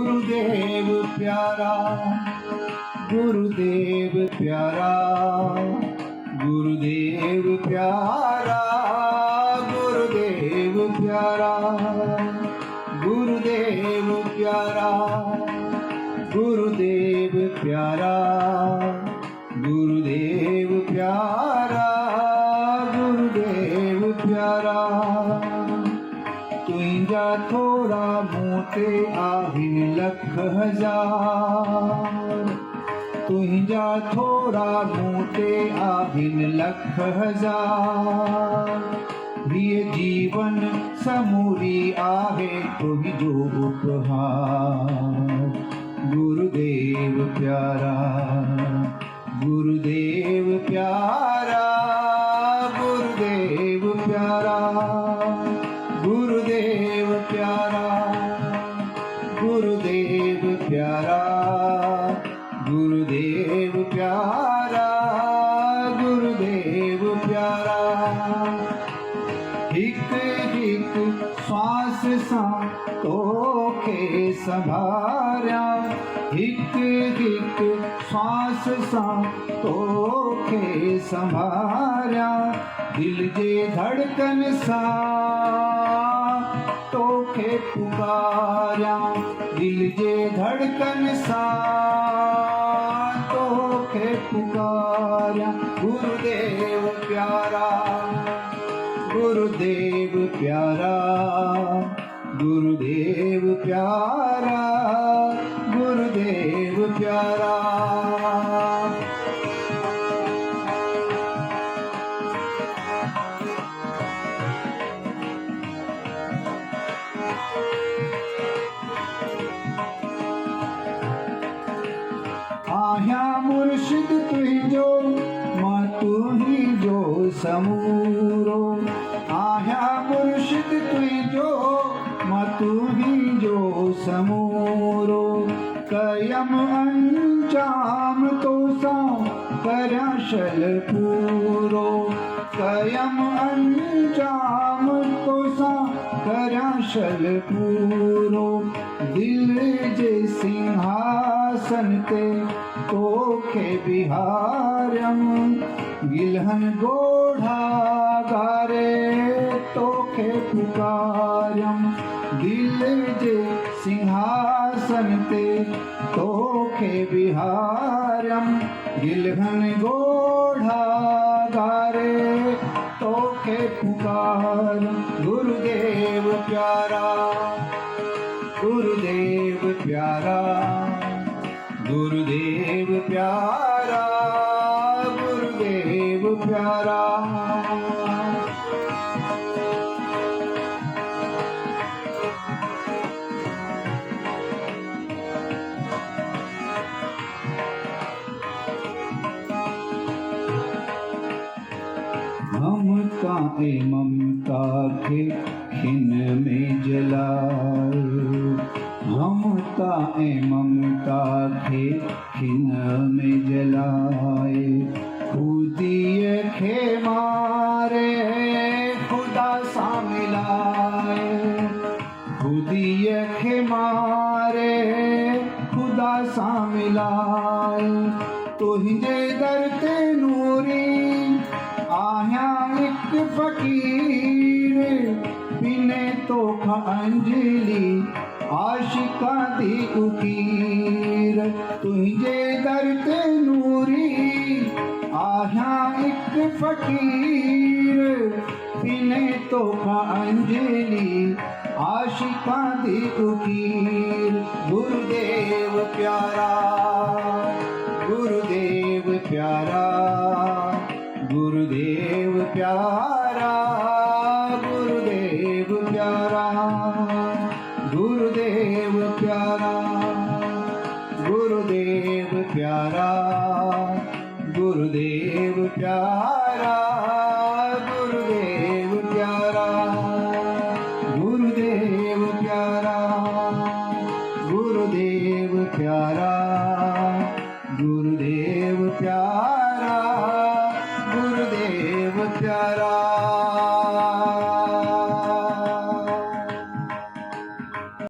गुरुदेव प्यारा, गुरुदेव प्यारा, गुरुदेव प्यारा, गुरुदेव प्यारा, गुरुदेव प्यारा, गुरुदेव प्यारा, गुरुदेव प्यारा, गुरुदेव प्यारा। तुझा थोड़ा मोटे आहिन लख हजार, तुझा थोड़ा मोटे आहिन लख हजार। ये जीवन समूरी आहे तुझ जो उपहार। गुरुदेव प्यारा, गुरुदेव प्यारा, गुरुदेव प्यारा, गुरुदेव प्यारा, गुरुदेव प्यारा, गुरुदेव प्यारा, गुरुदेव प्यारा। हिक हिक श्वास सा तोखे संभारिया, हिक हिक श्वास सा तोखे संभारिया। दिल जे धड़कन सा तोखे पुकारिया, दिल जे धड़कन सा तोखे पुकारिया। गुरुदेव प्यारा, गुरुदेव प्यारा, गुरुदेव प्यारा, गुरुदेव प्यारा। आया मुर्शिद तुझो मां तू ही जो समूरो। आया मुर्शिद तुझो मां तू ही जो समूरो। कयम अंजाम तो सा करया शल पूरो। कयम अंजाम तो सा करया शल पूरो। दिल जे सिंहासन ते तोखे बिहारम। गिलहन गोढ़ा गारे तोखे पुकारम। दिल जे सिंहासन ते तोखे बिहारम। गिलहन गोढ़ा गारे तोखे पुकारम। गुरुदेव प्यारा, गुरुदेव प्यारा, गुरुदेव प्यारा, गुरुदेव प्यारा। ममता ए ममता के खिन में जलाए। ममता ए ममता के खिन में जलाए। खुदिए खे मारे खुदा सा मिलाए। खुदिए खे मारे खुदा सा मिलाए। तुझे दर ते नूरी आया एक फकीर। बिने तोखा अंजलि आशिका दी उकीर। तुझे दर ते नूरी आया एक फकीर। बिने तोखा अंजलि आशिका दी उकीर। गुरुदेव प्यारा, गुरुदेव प्यारा, गुरुदेव प्यारा, गुरुदेव प्यारा, गुरुदेव प्यारा।